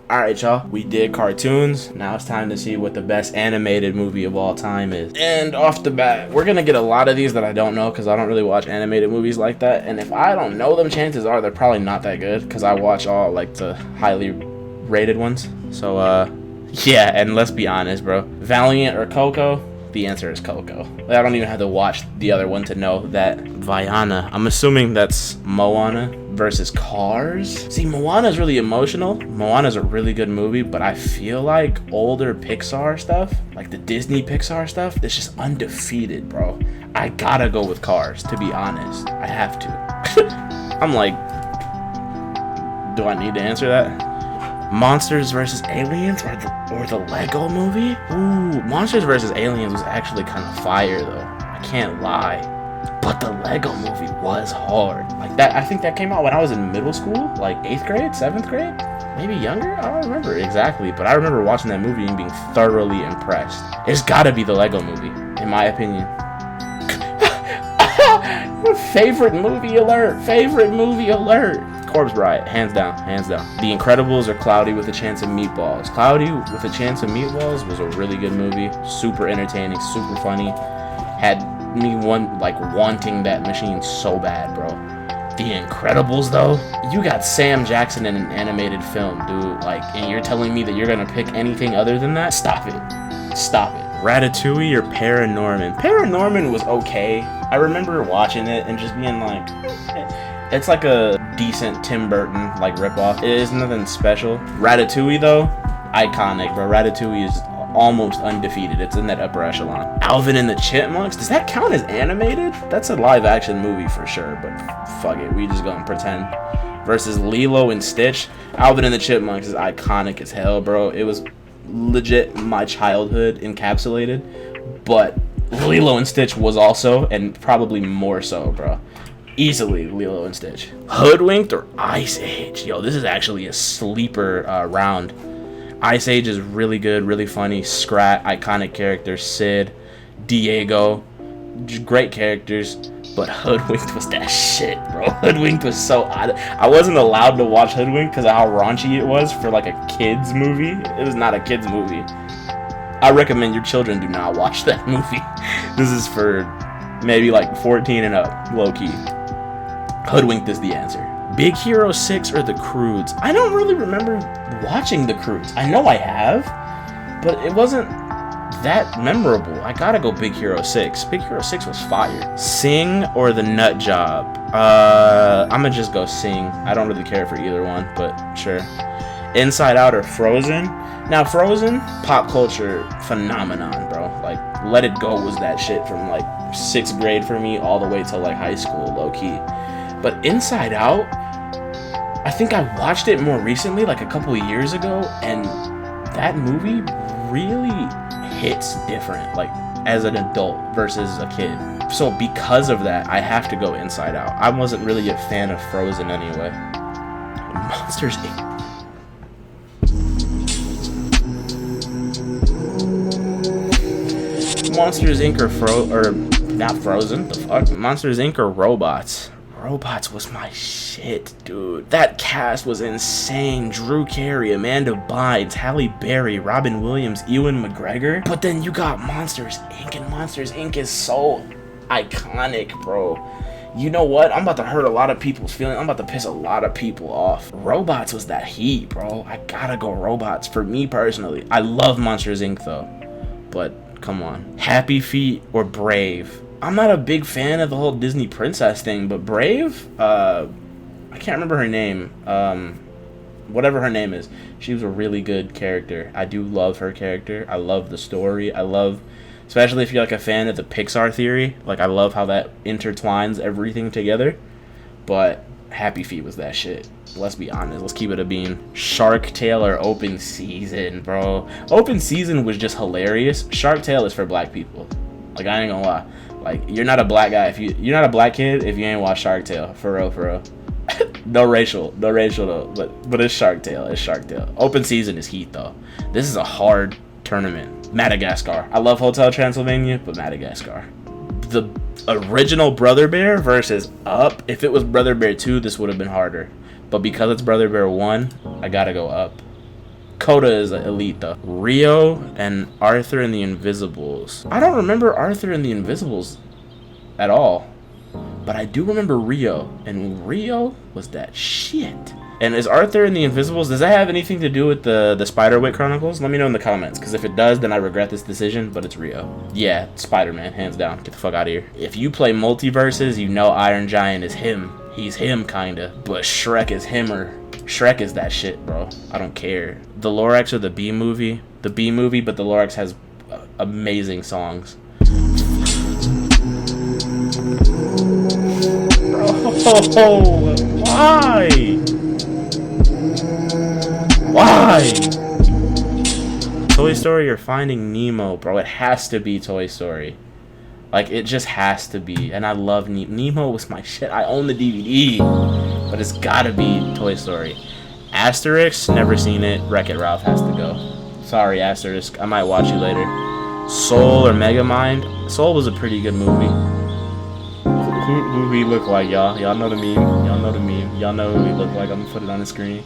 Alright, y'all, we did cartoons. Now it's time to see what the best animated movie of all time is. And off the bat, we're gonna get a lot of these that I don't know because I don't really watch animated movies like that. And if I don't know them, chances are they're probably not that good because I watch all like the highly rated ones. So, yeah, and let's be honest, bro. Valiant or Coco? The answer is Coco. I don't even have to watch the other one to know that. Vaiana. I'm assuming that's Moana versus Cars. See, Moana's really emotional. Moana's a really good movie, but I feel like older Pixar stuff, like the Disney Pixar stuff, it's just undefeated, bro. I gotta go with Cars, to be honest. I have to. I'm like, do I need to answer that? Monsters vs. Aliens or the Lego movie? Ooh, Monsters vs. Aliens was actually kind of fire though. I can't lie. But the Lego movie was hard. Like that, I think that came out when I was in middle school, like 8th grade, 7th grade, maybe younger. I don't remember exactly, but I remember watching that movie and being thoroughly impressed. It's gotta be the Lego movie, in my opinion. Favorite movie alert! Favorite movie alert! Corpse Bride, hands down, hands down. The Incredibles or Cloudy with a Chance of Meatballs. Cloudy with a Chance of Meatballs was a really good movie, super entertaining, super funny. Had me wanting that machine so bad, bro. The Incredibles though, you got Sam Jackson in an animated film, dude. Like, and you're telling me that you're gonna pick anything other than that? Stop it. Stop it. Ratatouille or Paranorman? Paranorman was okay. I remember watching it and just being like, it's like a decent Tim Burton like ripoff. It is nothing special. Ratatouille though, iconic, bro. Ratatouille is almost undefeated. It's in that upper echelon. Alvin and the Chipmunks, does that count as animated? That's a live action movie for sure, but fuck it, we just gonna pretend. Versus Lilo and Stitch. Alvin and the Chipmunks is iconic as hell, bro. It was legit my childhood encapsulated, but Lilo and Stitch was also, and probably more so, bro. Easily Lilo and Stitch. Hoodwinked or Ice Age? Yo, this is actually a sleeper round. Ice Age is really good, really funny. Scrat, iconic characters. Sid, Diego, great characters. But Hoodwinked was that shit, bro. Hoodwinked was so odd. I wasn't allowed to watch Hoodwinked because of how raunchy it was for like a kid's movie. It was not a kid's movie. I recommend your children do not watch that movie. This is for maybe like 14 and up, low key. Hoodwinked is the answer. Big Hero 6 or The Croods? I don't really remember watching The Croods. I know I have, but it wasn't that memorable. I gotta go Big Hero 6. Big Hero 6 was fire. Sing or The Nut Job? I'm gonna just go Sing. I don't really care for either one, but sure. Inside Out or Frozen? Now Frozen, pop culture phenomenon, bro. Like Let It Go was that shit from like 6th grade for me all the way till like high school, low key. But Inside Out, I think I watched it more recently, like a couple of years ago, and that movie really hits different, like as an adult versus a kid. So because of that, I have to go Inside Out. I wasn't really a fan of Frozen anyway. Monsters Inc. Monsters Inc. or not Frozen, the fuck? Monsters Inc. or Robots? Robots was my shit, dude. That cast was insane. Drew Carey, Amanda Bynes, Halle Berry, Robin Williams, Ewan McGregor. But then you got Monsters Inc. and Monsters Inc. is so iconic, bro. You know what? I'm about to hurt a lot of people's feelings. I'm about to piss a lot of people off. Robots was that heat, bro. I gotta go Robots for me personally. I love Monsters Inc. though, but come on. Happy Feet or Brave? I'm not a big fan of the whole Disney princess thing, but Brave, I can't remember her name. Whatever her name is, she was a really good character. I do love her character. I love the story. I love, especially if you're like a fan of the Pixar theory, like I love how that intertwines everything together. But Happy Feet was that shit. Let's be honest. Let's keep it a bean. Shark Tale or Open Season, bro? Open Season was just hilarious. Shark Tale is for black people. Like, I ain't gonna lie. Like, you're not a black guy if you're not a black kid if you ain't watched Shark Tale. For real, for real. No racial though. But it's Shark Tale. It's Shark Tale. Open Season is heat though. This is a hard tournament. Madagascar. I love Hotel Transylvania, but Madagascar. The original Brother Bear versus Up. If it was Brother Bear 2, this would have been harder. But because it's Brother Bear 1, I gotta go Up. Coda is elite though. Rio and Arthur and the Invisibles. I don't remember Arthur and the Invisibles at all, but I do remember Rio, and Rio was that shit. And is Arthur and the Invisibles, does that have anything to do with the Spiderwick Chronicles? Let me know in the comments, because if it does, then I regret this decision, but it's Rio. Yeah, Spider-Man, hands down. Get the fuck out of here. If you play Multiverses, you know Iron Giant is him. He's him, kinda. But Shrek is himmer. Shrek is that shit, bro. I don't care. The Lorax or the B movie? The B movie, but the Lorax has amazing songs. Bro, why? Why? Toy Story or Finding Nemo, bro. It has to be Toy Story. Like, it just has to be. And I love Nemo. Nemo was my shit. I own the DVD. But it's gotta be Toy Story. Asterix, never seen it. Wreck-It Ralph has to go. Sorry, Asterix. I might watch you later. Soul or Megamind? Soul was a pretty good movie. Who he look like, y'all? Y'all know the meme. Y'all know the meme. Y'all know who he look like. I'm gonna put it on the screen.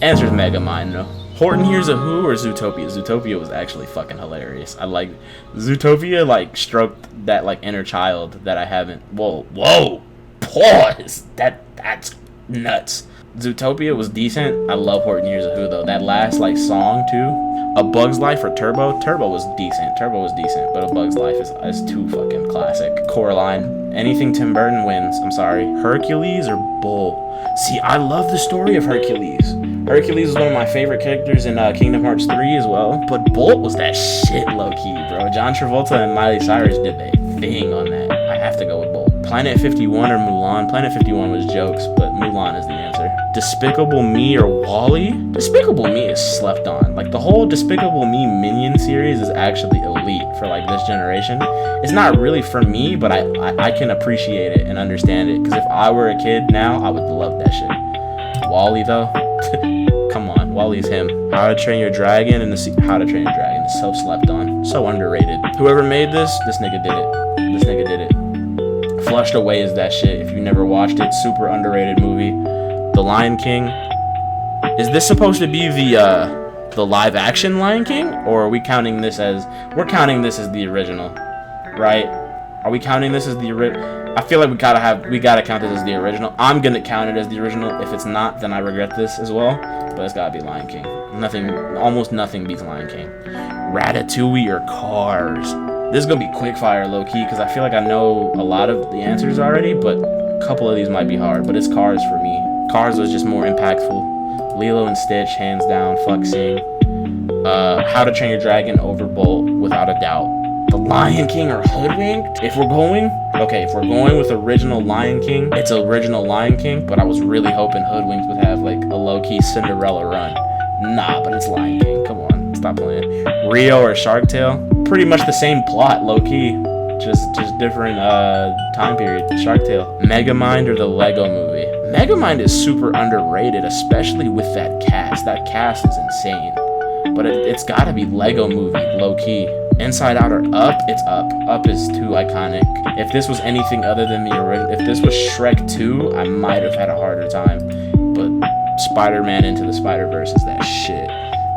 Answer's Megamind, though. Horton Hears a Who or Zootopia? Zootopia was actually fucking hilarious. I like Zootopia, like, stroked that, like, inner child that I haven't. Whoa, pause. That's nuts. Zootopia was decent. I love Horton Hears a Who, though. That last, like, song too. A Bug's Life or Turbo? Turbo was decent. But A Bug's Life is too fucking classic. Coraline. Anything Tim Burton wins. I'm sorry. Hercules or Bull? See, I love the story of Hercules. Hercules is one of my favorite characters in Kingdom Hearts 3 as well. But Bolt was that shit low-key, bro. John Travolta and Miley Cyrus did their thing on that. I have to go with Bolt. Planet 51 or Mulan? Planet 51 was jokes, but Mulan is the answer. Despicable Me or WALL-E? Despicable Me is slept on. Like, the whole Despicable Me Minion series is actually elite for, like, this generation. It's not really for me, but I can appreciate it and understand it. Because if I were a kid now, I would love that shit. WALL-E, though? Come on, WALL-E's him. How to Train Your Dragon and How to Train Your Dragon is so slept on. So underrated. Whoever made this nigga did it. This nigga did it. Flushed Away is that shit. If you never watched it, super underrated movie. The Lion King. Is this supposed to be the live action Lion King? Or are we counting this as... We're counting this as the original, right? Are we counting this as the original? I feel like we gotta count this as the original. I'm gonna count it as the original. If it's not, then I regret this as well. But it's gotta be Lion King. Almost nothing beats Lion King. Ratatouille or Cars? This is gonna be quickfire low-key, because I feel like I know a lot of the answers already, but a couple of these might be hard. But it's Cars for me. Cars was just more impactful. Lilo and Stitch, hands down, fuck Sing. How to Train Your Dragon over Bolt, without a doubt. The Lion King or Hoodwinked? If we're going with original Lion King, it's original Lion King, but I was really hoping Hoodwinked would have, like, a low-key Cinderella run. Nah, but it's Lion King. Come on, stop playing. Rio or Shark Tale? Pretty much the same plot, low-key. Just different time period. Shark Tale. Megamind or the Lego Movie? Megamind is super underrated, especially with that cast. That cast is insane. But it's gotta be Lego Movie, low-key. Inside Out or Up? It's Up. Up is too iconic. If this was anything other than the original, if this was Shrek 2, I might have had a harder time. But Spider-Man Into the Spider-Verse is that shit.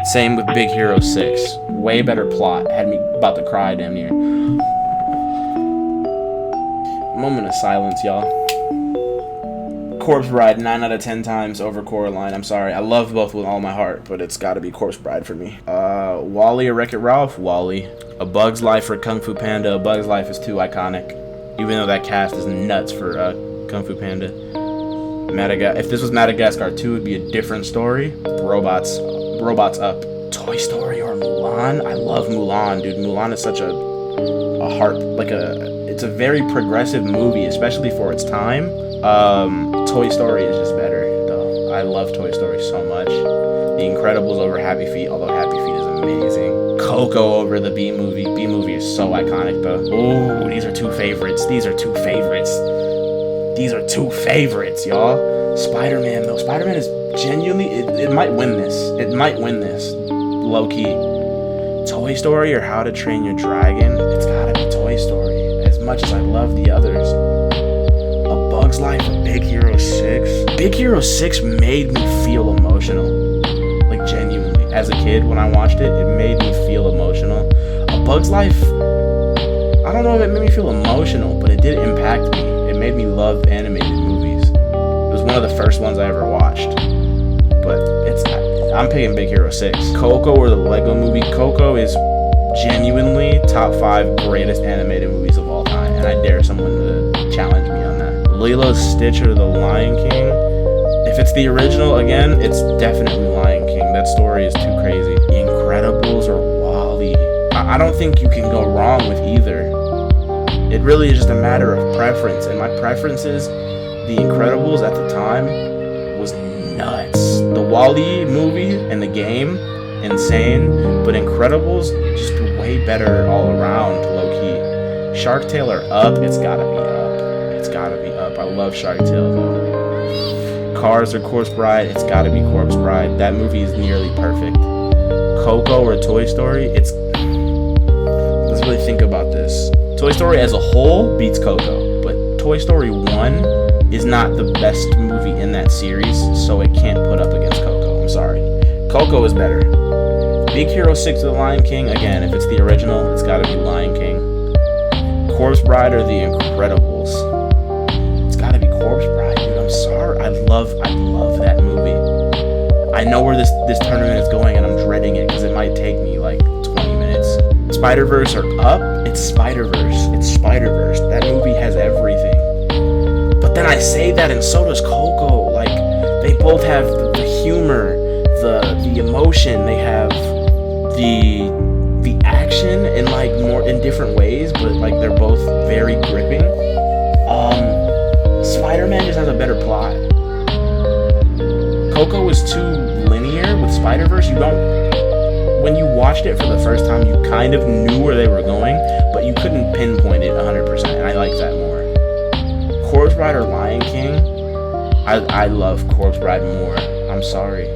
Same with Big Hero 6. Way better plot. Had me about to cry damn near. Moment of silence, y'all. Corpse Bride 9 out of 10 times over Coraline. I'm sorry. I love both with all my heart, but it's got to be Corpse Bride for me. WALL-E or Wreck-It Ralph? WALL-E. A Bug's Life or Kung Fu Panda? A Bug's Life is too iconic. Even though that cast is nuts for Kung Fu Panda. If this was Madagascar 2, it'd be a different story. Robots Up. Toy Story or Mulan? I love Mulan, dude. Mulan is such a heart, like it's a very progressive movie, especially for its time. Toy Story is just better, though. I love Toy Story so much. The Incredibles over Happy Feet, although Happy Feet is amazing. Coco over the B Movie. B Movie is so iconic, though. Ooh, these are two favorites, y'all. Spider-Man, though. Spider-Man is genuinely, it might win this. Low-key. Toy Story or How to Train Your Dragon? It's gotta be Toy Story. As much as I love the others. A Bug's Life or Big Hero 6? Big Hero 6 made me feel emotional. Like, genuinely. as a kid when I watched it, it made me feel emotional. A Bug's Life, I don't know if it made me feel emotional, but it did impact me. It made me love animated movies. It was one of the first ones I ever watched. But I'm picking Big Hero 6. Coco or the Lego Movie. Coco is genuinely top 5 greatest animated movies of all time, and I dare someone to challenge me on that. Lilo, Stitch, or The Lion King. If it's the original, again, it's definitely Lion King. That story is too crazy. The Incredibles or WALL-E. I don't think you can go wrong with either. It really is just a matter of preference, and my preference is The Incredibles at the time was nuts. The WALL-E movie and the game, insane, but Incredibles just way better all around, low-key. Shark Tale or Up, it's gotta be Up. It's gotta be Up. I love Shark Tale though. Cars or Corpse Bride, it's gotta be Corpse Bride. That movie is nearly perfect. Coco or Toy Story, let's really think about this. Toy Story as a whole beats Coco, but Toy Story 1 is not the best movie in that series, so it can't put up against Coco. I'm sorry. Coco is better. Big Hero 6 or The Lion King, again, if it's the original, it's gotta be Lion King. Corpse Bride or The Incredibles. It's gotta be Corpse Bride, dude. I'm sorry. I love that movie. I know where this tournament is going, and I'm dreading it because it might take me like 20 minutes. Spider-Verse or Up? It's Spider-Verse. It's Spider-Verse. That movie has everything. But then I say that, and so does Coco. Like, they both have the humor, the emotion. They have the action in like more in different ways, but like they're both very gripping. Spider-Man just has a better plot. Coco is too linear. With Spider-Verse, when you watched it for the first time, you kind of knew where they were going, but you couldn't pinpoint it 100%, and I like that more. Corpse Bride or Lion King? I love Corpse Bride more. I'm sorry.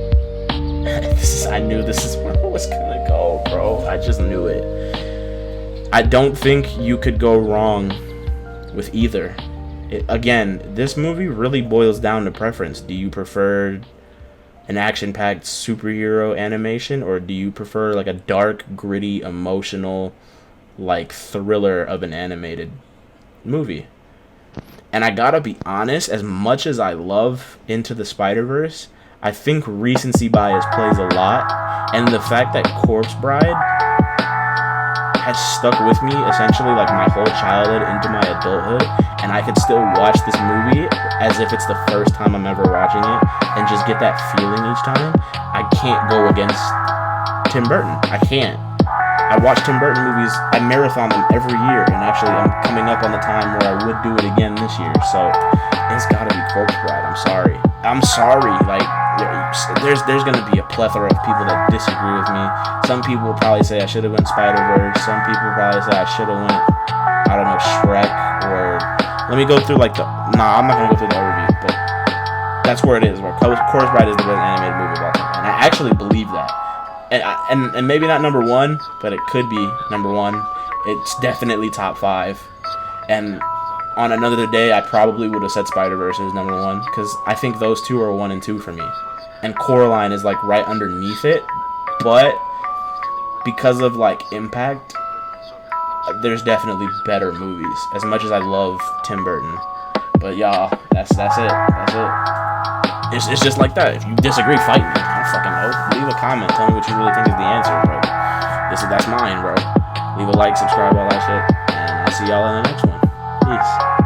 I knew this is where I was gonna go, bro. I just knew it. I don't think you could go wrong with either. Again, this movie really boils down to preference. Do you prefer an action-packed superhero animation, or do you prefer like a dark, gritty, emotional, like thriller of an animated movie? And I gotta be honest, as much as I love Into the Spider-Verse, I think recency bias plays a lot, and the fact that Corpse Bride has stuck with me essentially like my whole childhood into my adulthood, and I can still watch this movie as if it's the first time I'm ever watching it and just get that feeling each time. I can't go against Tim Burton. I can't. I watch Tim Burton movies, I marathon them every year, and actually I'm coming up on the time where I would do it again this year, so it's gotta be Corpse Bride. I'm sorry, like, there's gonna be a plethora of people that disagree with me. Some people will probably say I should have went Spider-Verse. Some people will probably say I should have went, I don't know, Shrek, or let me go through like I'm not gonna go through the overview, but that's where it is. Where Corpse Bride is the best animated movie of all time, and I actually believe that. And maybe not number 1, but it could be number 1. It's definitely top 5, and on another day, I probably would have said Spider-Verse as number 1, because I think those two are 1 and 2 for me. And Coraline is like right underneath it, but because of like impact, there's definitely better movies. As much as I love Tim Burton, but y'all, that's it. It's just like that. If you disagree, fight me. I don't fucking know. Leave a comment. Tell me what you really think is the answer, bro. That's mine, bro. Leave a like, subscribe, all that shit, and I'll see y'all in the next one. Peace.